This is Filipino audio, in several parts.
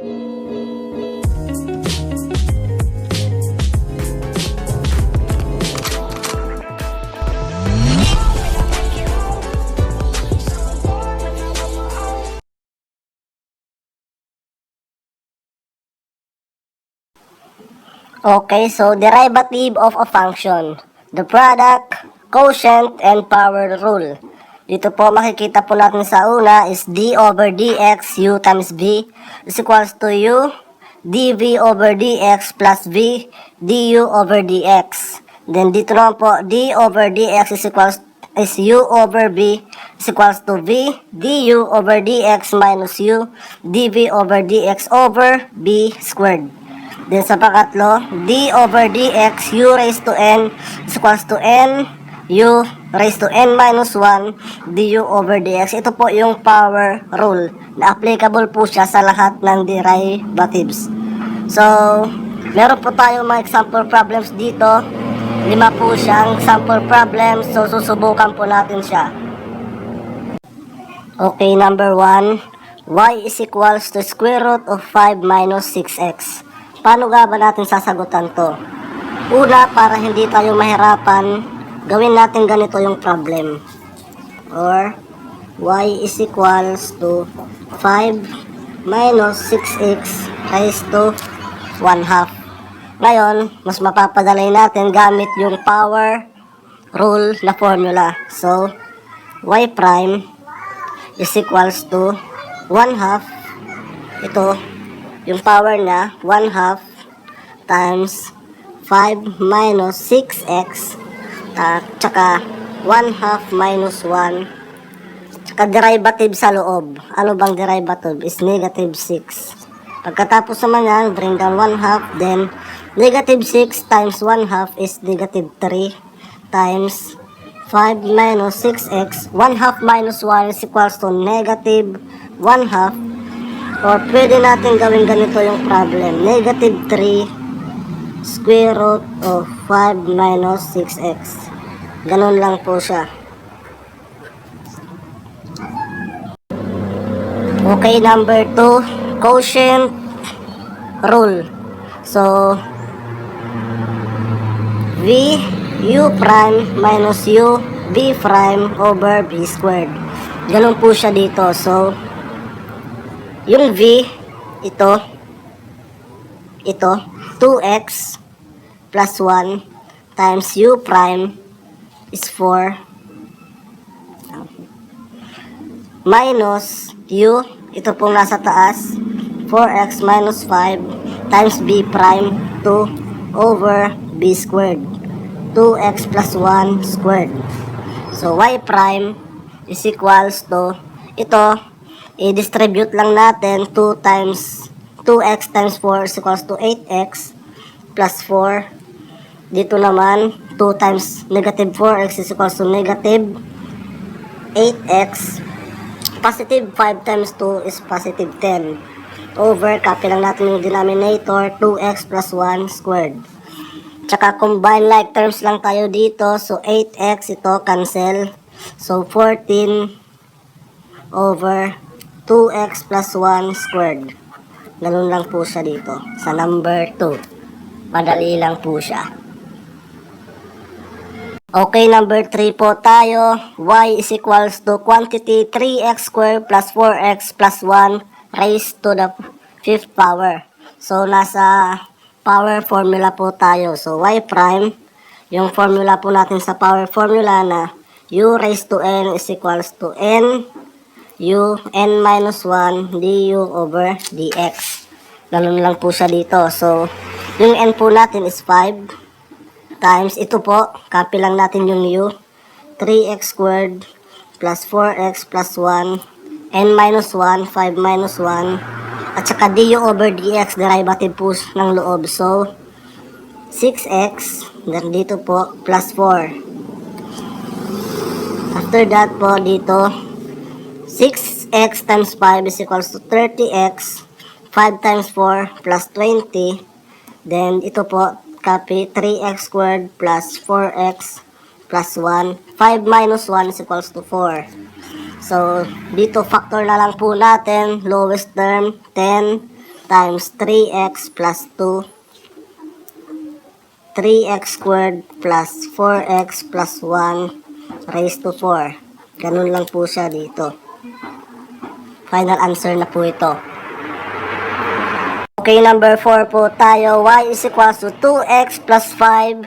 Okay, so derivative of a function, the product, quotient, and power rule. Dito po makikita po natin sa una is d over dx u times v is equals to u dv over dx plus v du over dx. Then dito naman po d over dx is u over v is equals to v du over dx minus u dv over dx over b squared. Then sa pangatlo, d over dx u raised to n is equals to n u raised to n minus 1 du over dx. Ito po yung power rule na applicable po siya sa lahat ng derivatives. So, meron po tayong mga example problems dito. 5 po siyang sample problems. So, susubukan po natin siya. Okay, number 1. Y is equals to square root of 5 minus 6x. Paano nga ba natin sasagutan to? Una, para hindi tayo mahirapan, gawin natin ganito yung problem. Or, y is equals to 5 minus 6x raised to 1/2. Ngayon, mas mapapadalay natin gamit yung power rule na formula. So, y prime is equals to 1/2. Ito, yung power na 1/2 times 5 minus 6x tsaka 1/2 minus 1 tsaka derivative sa loob. Ano bang derivative? Is negative 6. Pagkatapos naman yan, bring down 1/2, then negative 6 times 1/2 is negative 3 times 5 minus 6x. 1/2 minus 1 is equals to negative 1/2. Or pwede natin gawin ganito yung problem. Negative 3 square root of 5 minus 6x. Ganun lang po siya. Okay, number 2. Quotient rule. So, v u prime minus u v prime over v squared. Ganun po siya dito. So, yung v, ito, 2x plus 1 times u prime is 4 minus u, ito pong nasa taas, 4x minus 5 times b prime 2 over b squared, 2x plus 1 squared. So, y prime is equals to, ito, i-distribute lang natin 2x times 4 is equals to 8x plus 4. Dito naman, 2 times negative 4x is equals to negative 8x. Positive 5 times 2 is positive 10. Over, copy lang natin yung denominator, 2x plus 1 squared. Tsaka combine like terms lang tayo dito. So, 8x ito, cancel. So, 14 over 2x plus 1 squared. Ganun lang po siya dito. Sa number 2. Madali lang po siya. Okay, number 3 po tayo. Y is equals to quantity 3x squared plus 4x plus 1 raised to the 5th power. So, nasa power formula po tayo. So, y prime, yung formula po natin sa power formula na u raised to n is equals to n u n minus 1 du over dx. Ganun lang po siya dito. So, yung n po natin is 5 times, ito po, copy lang natin yung u, 3x squared plus 4x plus 1, n minus 1, 5 minus 1, at saka du over dx, derivative po ng loob. So, 6x, then dito po, plus 4. After that po, dito, 6x times 5 is equals to 30x, 5 times 4 plus 20, then ito po, copy, 3x squared plus 4x plus 1. 5 minus 1 is equals to 4. So, dito factor na lang po natin. Lowest term, 10 times 3x plus 2, 3x squared plus 4x plus 1 raised to 4. Ganun lang po siya dito. Final answer na po ito. Okay, number 4 po tayo. Y is equals to 2x plus 5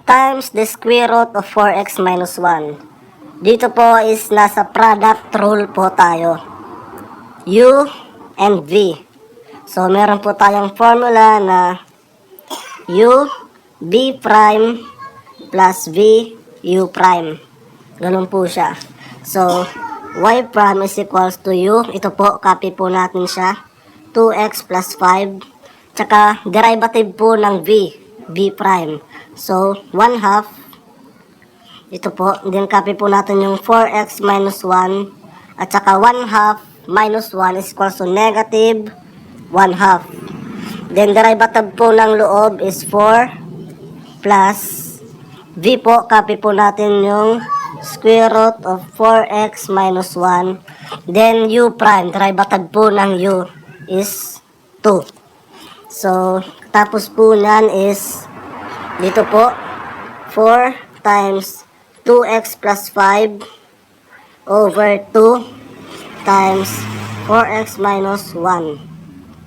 times the square root of 4x minus 1. Dito po is nasa product rule po tayo. U and V. So, meron po tayong formula na U, B prime plus V, U prime. Ganun po siya. So, Y prime is equals to U. Ito po, copy po natin siya. 2x plus 5. Tsaka, derivative po ng V, V prime. So, 1 half. Ito po, then copy po natin yung 4x minus 1. At tsaka 1 half minus 1 is equals to negative 1 half. Then, derivative po ng loob is 4 plus V po, copy po natin yung square root of 4x minus 1. Then, U prime, derivative po ng U is 2. So, tapos po nan is, dito po, 4 times 2x plus 5 over 2 times 4x minus 1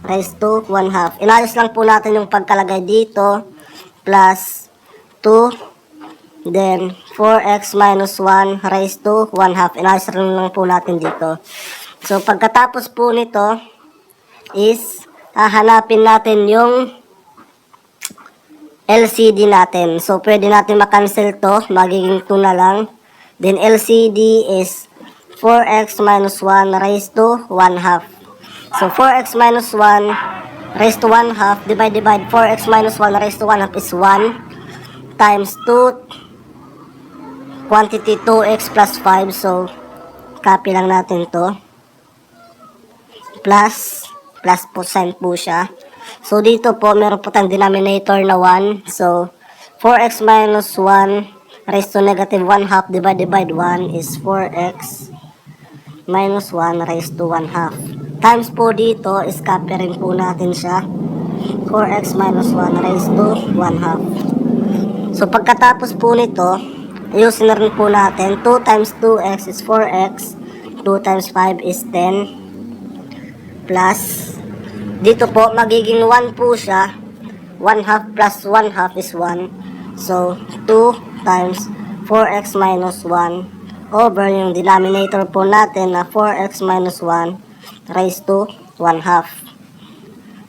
raised to 1 half. Inayos lang po natin yung pagkalagay dito, plus 2, then 4x minus 1 raised to 1 half. Inayos lang po natin dito. So, pagkatapos po nito is hahanapin natin yung LCD natin. So, pwede natin makancel to. Magiging 2 na lang. Then, LCD is 4x minus 1 raised to 1 half. So, 4x minus 1 raised to 1 half divide 4x minus 1 raised to 1 half is 1 times 2 quantity 2x plus 5. So, copy lang natin to. Plus po sign po siya. So, dito po, meron po tayong denominator na 1. So, 4x minus 1 raised to negative 1 half divide 1 is 4x minus 1 raised to 1 half. Times po dito is copy rin po natin siya. 4x minus 1 raised to 1 half. So, pagkatapos po nito, ayusin na rin po natin. 2 times 2x is 4x. 2 times 5 is 10. Plus, dito po, magiging 1 po siya. 1 half plus 1 half is 1. So, 2 times 4x minus 1 over yung denominator po natin na 4x minus 1 raised to 1 half.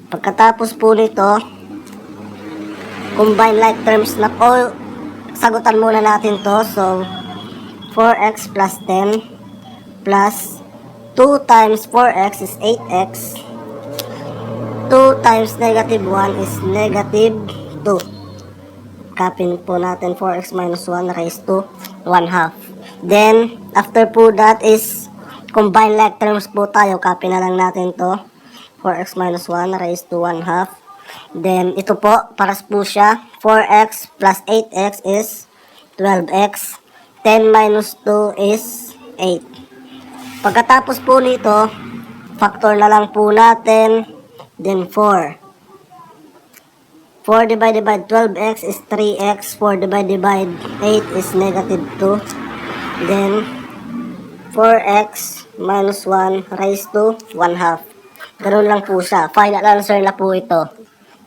Pagkatapos po nito, combine like terms na po, sagutan muna natin to. So, 4x plus 10 plus 2 times 4x is 8x. 2 times negative 1 is negative 2. Copy po natin 4x minus 1 raised to 1 half. Then, after po that is combine like terms po tayo. Copy na lang natin to. 4x minus 1 raised to 1 half. Then, ito po, paras po siya. 4x plus 8x is 12x. 10 minus 2 is 8. Pagkatapos po nito, factor na lang po natin. Then, 4. 4 divided by 12x is 3x. 4 divided by 8 is negative 2. Then, 4x minus 1 raised to 1 half. Ganun lang po siya. Final answer na po ito.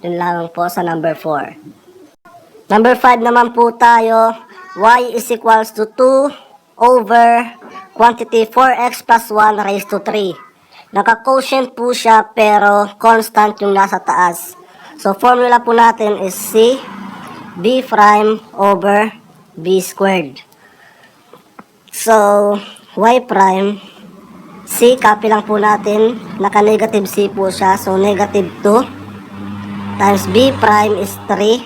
Yun lang po sa number 4. Number 5 naman po tayo. Y is equals to 2 over quantity 4x plus 1 raised to 3. Naka-quotient po siya pero constant yung nasa taas. So, formula po natin is C B prime over B squared. So, Y prime, C, copy lang po natin. Naka-negative C po siya. So, negative 2 times B prime is 3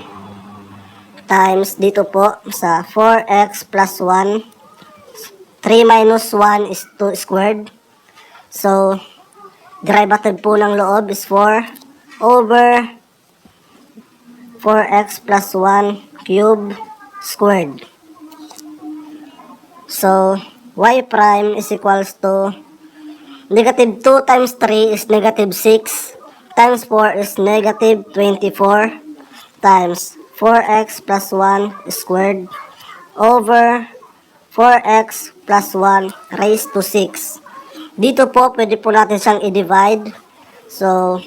times dito po sa 4x plus 1. 3 minus 1 is 2 squared. So, derivative po ng loob is 4 over 4x plus 1 cube squared. So, Y prime is equals to negative 2 times 3 is negative 6 times 4 is negative 24 times 4x plus 1 squared over 4x plus 1 raised to 6. Dito po, pwede po natin siyang i-divide. So,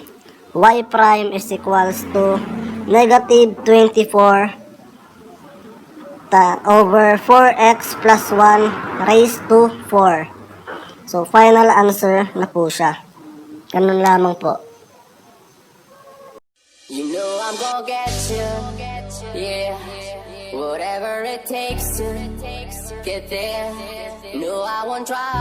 y prime is equals to negative 24 over 4x plus 1 raised to 4. So, final answer na po siya. Ganun lamang po. You know I'm gonna get you, yeah. Whatever it takes to get there. No, I won't drop.